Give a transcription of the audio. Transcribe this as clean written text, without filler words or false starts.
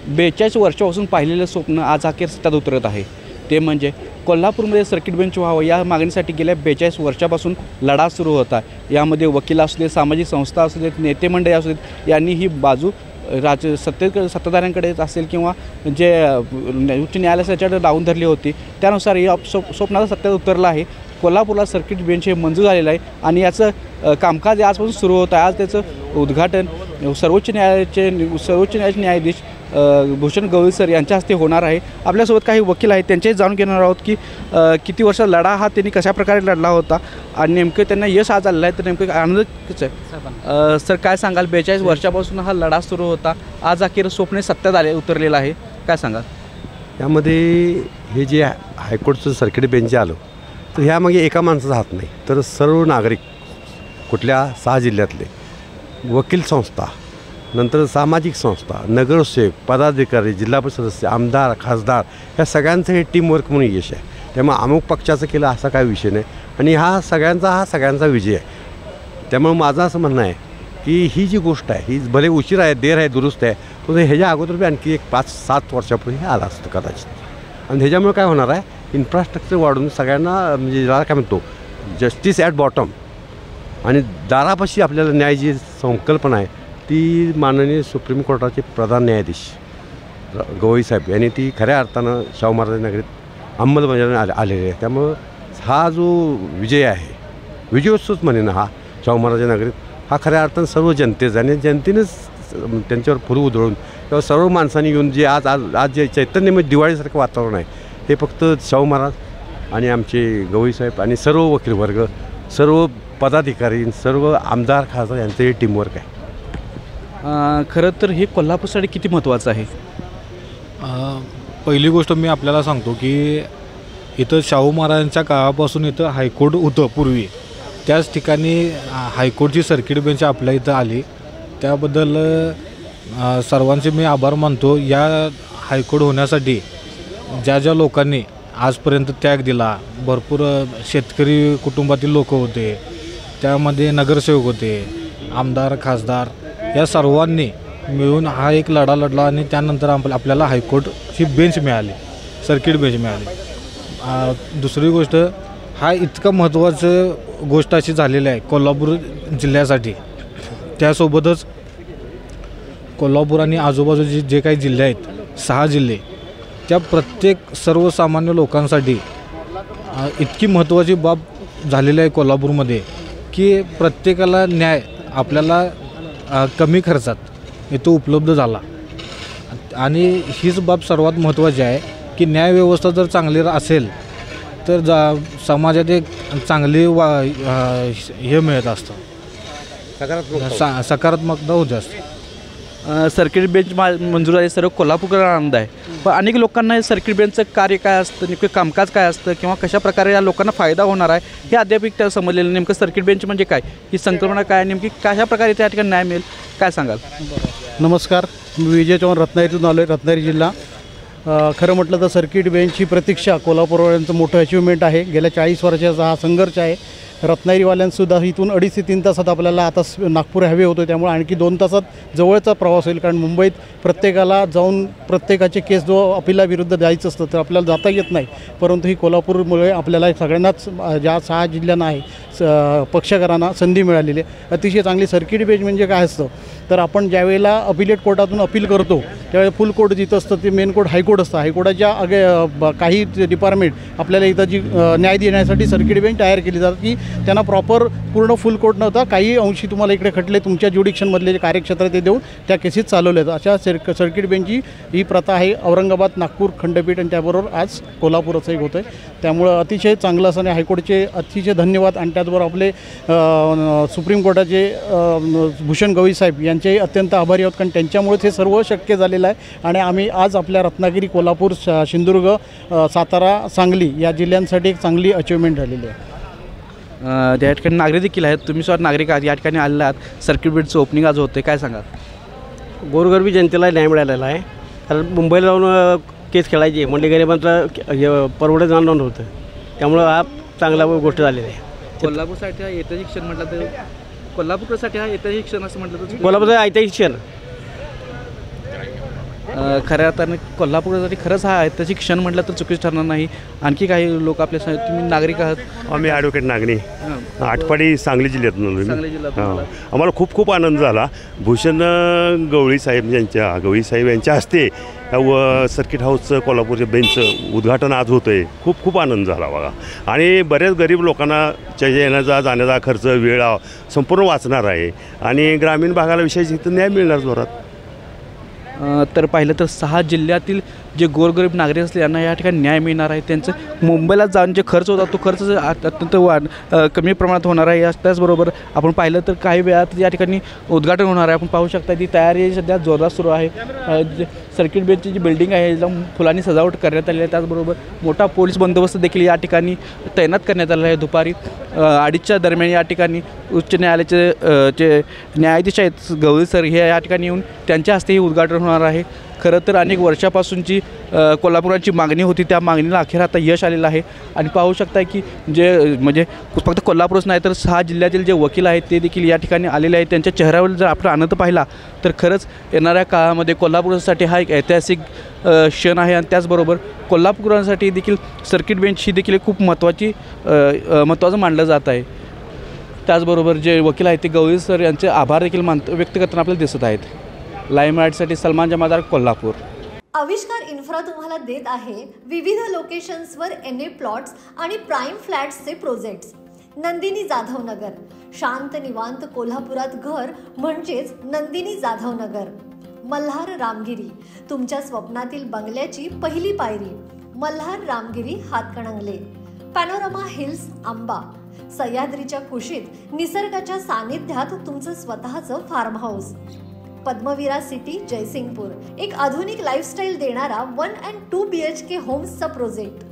42 वर्षापासून पाहिलेलं स्वप्न आज अखेर सत्यात उतरत आहे। ते म्हणजे कोल्हापूरमध्ये सर्किट बेंच व्हावं या मागणीसाठी गेल्या 42 वर्षापासून लढा सुरू होता। यामध्ये वकील असू दे, सामाजिक संस्था असू देत, नेते मंडळी असू देत, यांनी ही बाजू सत्ताधाऱ्यांकडे असेल किंवा जे उच्च न्यायालयाच्याकडे लावून धरली होती, त्यानुसार या स्वप्नाचा सत्यात उतरला आहे। कोल्हापूरला सर्किट बेंच हे मंजूर झालेलं आहे आणि याचं कामकाज आजपासून सुरू होत आहे। आज त्याचं उद्घाटन सर्वोच्च न्यायालयाचे न्यायाधीश भूषण गवई सर यांच्या हस्ते होणार आहे। आपल्यासोबत काही वकील आहेत, त्यांच्याही जाणून घेणार आहोत की किती वर्ष लढा हा त्यांनी कशाप्रकारे लढला होता आणि नेमकं त्यांना यश आज आलेलं आहे, तर नेमकं आनंद कसं आहे? सर काय सांगाल, 42 वर्षापासून हा लढा सुरू होता, आज अखेर स्वप्न सत्यात उतरलेलं आहे, काय सांगाल? यामध्ये हे जे हायकोर्टचं सर्किट बेंच आलं तर ह्यामागे एका माणसाचा हात नाही, तर सर्व नागरिक कुठल्या 6 जिल्ह्यातले वकील संस्था, नंतर सामाजिक संस्था, नगरसेवक, पदाधिकारी, जिल्हा परिषद सदस्य, आमदार, खासदार या सगळ्यांचं हे टीमवर्क म्हणून यश आहे। त्यामुळे अमुक पक्षाचं केलं असा काही विषय नाही आणि हा सगळ्यांचा विजय आहे। त्यामुळे माझं असं म्हणणं आहे की ही जी गोष्ट आहे ही भले उशीर आहे, देर आहे, दुरुस्त आहे, पण ह्याच्या अगोदर बी आणखी एक 5-7 वर्षापूर्वी हे आलं असतं कदाचित। आणि ह्याच्यामुळे काय होणार आहे, इन्फ्रास्ट्रक्चर वाढून सगळ्यांना म्हणजे ज्याला काय म्हणतो जस्टिस ॲट बॉटम आणि दारापाशी आपल्याला न्याय जी संकल्पना आहे ती माननीय सुप्रीम कोर्टाचे प्रधान न्यायाधीश गवई साहेब यांनी ती खऱ्या अर्थानं शाहू महाराज नगरीत अंमलबजावणी आलेली आहे। त्यामुळं हा जो विजय आहे, विजयोत्सवच म्हणेन हा शाहू महाराज नगरीत, हा खऱ्या अर्थानं सर्व जनतेचा आणि जनतेनेच त्यांच्यावर फुलं उधळून किंवा सर्व माणसांनी येऊन जे आज जे चैतन्यमय दिवाळीसारखं वातावरण आहे हे फक्त शाहू महाराज आणि आमचे गवई साहेब आणि सर्व वकील वर्ग, सर्व पदाधिकारी, सर्व आमदार, खासदार यांचं हे टीमवर्क आहे। खरं तर हे कोल्हापूरसाठी किती महत्त्वाचं आहे? पहिली गोष्ट मी आपल्याला सांगतो की इथं शाहू महाराजांच्या काळापासून इथं हायकोर्ट होतं पूर्वी, त्याच ठिकाणी हायकोर्टची सर्किट बेंच आपल्या इथं आली, त्याबद्दल सर्वांचे मी आभार मानतो। या हायकोर्ट होण्यासाठी ज्या लोकांनी आजपर्यंत त्याग दिला, भरपूर शेतकरी कुटुंबातील लोक होते, त्यामध्ये नगरसेवक होते, आमदार, खासदार, या सर्वांनी मिळून हा एक लढा लढला आणि त्यानंतर आपल्याला हायकोर्टची बेंच मिळाली, सर्किट बेंच मिळाली। दुसरी गोष्ट, हा इतका महत्त्वाचं गोष्ट अशी झालेली आहे कोल्हापूर जिल्ह्यासाठी, त्यासोबतच कोल्हापूर आणि आजूबाजूचे जे काही जिल्हे आहेत 6 जिल्हे, त्या प्रत्येक सर्वसामान्य लोकांसाठी इतकी महत्त्वाची बाब झालेली आहे कोल्हापूरमध्ये की प्रत्येकाला न्याय आपल्याला कमी खर्चात इथं उपलब्ध झाला आणि हीच बाब सर्वात महत्त्वाची आहे की न्यायव्यवस्था जर चांगली असेल तर समाजात एक चांगली हे मिळत असतं, सकारात्मकता होत असते। सर्किट बेंच मंजूर झाली, सर्व कोल्हापूरकरांना आनंद आहे, पण अनेक लोकांना हे सर्किट बेंचचं कार्य काय असतं, नेमकं कामकाज काय असतं किंवा कशाप्रकारे या लोकांना फायदा होणार आहे हे अद्याप त्या समजलेलं। नेमकं सर्किट बेंच म्हणजे काय, ही संकल्पना काय, नेमकी कशाप्रकारे त्या ठिकाणी न्याय मिळेल, काय सांगाल? नमस्कार, मी विजय चव्हाण रत्नागिरीतून आलो आहे, रत्नागिरी जिल्हा। खरं म्हटलं तर सर्किट बेंचची प्रतीक्षा कोल्हापूरवाल्यांचं मोठं अचिव्हमेंट आहे। गेल्या 40 वर्षाचा हा संघर्ष आहे। रत्नागिरीवाल्यांसुद्धा इथून 2.5 ते 3 तासात आपल्याला आता नागपूर हवे होतो, त्यामुळे आणखी 2 तासात जवळचा प्रवास होईल, कारण मुंबईत प्रत्येकाला जाऊन प्रत्येकाचे केस जो अपिलाविरुद्ध द्यायचं असतं तर आपल्याला जाता येत नाही, परंतु ही कोल्हापूरमुळे आपल्याला सगळ्यांनाच ज्या 6 जिल्ह्यांना आहे पक्षकारांना संधी मिळालेली आहे। अतिशय चांगली सर्किट बेंच म्हणजे काय असतं तर आपण ज्यावेळेला अपिलेट कोर्टातून अपील करतो त्यावेळेला फुल कोर्ट जिथं असतं ते मेन कोर्ट हायकोर्ट असतं। हायकोर्टाच्या काही डिपार्टमेंट आपल्याला इथं जी न्याय देण्यासाठी सर्किट बेंच तयार केली जातात की त्यांना प्रॉपर पूर्ण फुल कोर्ट नव्हता, काही अंशी तुम्हाला इकडे खटले तुमच्या ज्युडिक्शनमधले जे कार्यक्षेत्र ते देऊन त्या केसेस चालवल्या जातात। अशा सर्किट बेंचची ही प्रथा आहे औरंगाबाद, नागपूर खंडपीठ आणि त्याबरोबर आज कोल्हापूर असं एक होतं आहे। त्यामुळं अतिशय चांगलं असं आणि हायकोर्टचे अतिशय धन्यवाद आणि त्याचबरोबर आपले सुप्रीम कोर्टाचे भूषण गवई साहेब यांचेही अत्यंत आभारी आहोत, कारण त्यांच्यामुळेच हे सर्व शक्य झालेलं आहे। आणि आम्ही आज आपल्या रत्नागिरी, कोल्हापूर, सिंधुदुर्ग, सातारा, सांगली या जिल्ह्यांसाठी एक चांगली अचिव्हमेंट झालेली आहे। त्या ठिकाणी नागरिक देखील आहेत, तुम्ही स्वतः नागरिक आहात, या ठिकाणी आलेला आहात, सर्किट बेंचचं ओपनिंग आज होते, काय सांगाल? गोरगरिबी जनतेला न्याय मिळालेला आहे, कारण मुंबईला जाऊन केस खेळायची म्हणजे गरिबांचं परवडत जाणं होतं, त्यामुळं हा चांगला गोष्ट झालेली आहे। कोल्हापूरसाठी हा येत्या शिक्षण म्हटलं तर कोल्हापूरसाठी हा ऐतिहासिक क्षण असं म्हटलं तर कोल्हापूरचं ऐतिहासिक क्षण खऱ्या अर्थाने कोल्हापूरसाठी खरंच हा ऐतिहासिक क्षण म्हटलं तर चुकीचं ठरणार नाही. आणखी काही लोक आपल्या तुम्ही नागरिक आहात. आम्ही ॲडव्होकेट नागणे, आटपाडी, सांगली जिल्ह्यातून आलो सांगली जिल्ह्यातून मी. आला. आम्हाला खूप खूप आनंद झाला. भूषण गवळी साहेब यांच्या हस्ते सर्किट हाऊसचं कोल्हापूरच्या बेंचचं उद्घाटन आज होतं आहे. खूप खूप आनंद झाला बघा. आणि बऱ्याच गरीब लोकांना येण्याचा जाण्याचा खर्च वेळ संपूर्ण वाचणार आहे आणि ग्रामीण भागाला विशेष इथं न्याय मिळणार जोरात. तर पाहिलं तर 6 जिल्ह्यातील जे गोरगरीब नागरिक असले यांना या ठिकाणी न्याय मिळणार आहे. त्यांचं मुंबईला जाऊन जे खर्च होता तो खर्च अत्यंत कमी प्रमाणात होणार आहे. त्याचबरोबर आपण पाहिलं तर काही वेळात या ठिकाणी उद्घाटन होणार आहे. आपण पाहू शकता ती तयारी सध्या जोरदार सुरू आहे. सर्किट बेंचची जी बिल्डिंग आहे एकदम फुलांनी सजावट करण्यात आली आहे. त्याचबरोबर मोठा पोलीस बंदोबस्त देखील या ठिकाणी तैनात करण्यात आला आहे. दुपारी 2:30च्या दरम्यान या ठिकाणी उच्च न्यायालयाचे जे न्यायाधीश आहेत गवळी सर हे या ठिकाणी येऊन त्यांच्या हस्ते हे उद्घाटन होणार आहे. खरं तर अनेक वर्षापासूनची कोल्हापुराची मागणी होती, त्या मागणीला अखेर आता यश आलेलं आहे. आणि पाहू शकता की जे म्हणजे फक्त कोल्हापूरच नाही तर 6 जिल्ह्यातील जे वकील आहेत ते देखील या ठिकाणी आलेले आहेत. त्यांच्या चेहऱ्यावर जर आपण आनंद पाहिला तर खरंच येणाऱ्या काळामध्ये कोल्हापूरसाठी हा एक ऐतिहासिक क्षण आहे. आणि त्याचबरोबर कोल्हापुरासाठी देखील सर्किट बेंच ही देखील खूप महत्त्वाचं मानलं जात आहे. त्याचबरोबर जे वकील आहेत ते गवळी सर यांचे आभार देखील व्यक्त करताना आपल्याला दिसत आहेत. लाईव्ह मराठीसाठी सलमान जमादार, कोल्हापूर. आविष्कार इन्फ्रा तुम्हाला देत आहे विविध लोकेशन्सवर NA प्लॉट्स आणि प्राईम फ्लॅट्सचे प्रोजेक्ट्स. नंदिनी जाधव नगर, शांत निवांत कोल्हापुरात घर म्हणजेच नंदिनी जाधव नगर. मल्हार रामगिरी, तुमच्या स्वप्नातील बंगल्याची पहिली पायरी. मल्हार रामगिरी, हातकणंगले. Panorama hills, Amba. सह्याद्रीच्या कुशीत निसर्गाच्या सानिध्यात तुमचं स्वतःचं farm house. Padmavira city, Jaysingpur, एक आधुनिक लाईफस्टाईल देणारा 1 and 2 BHK होम्सचा प्रोजेक्ट.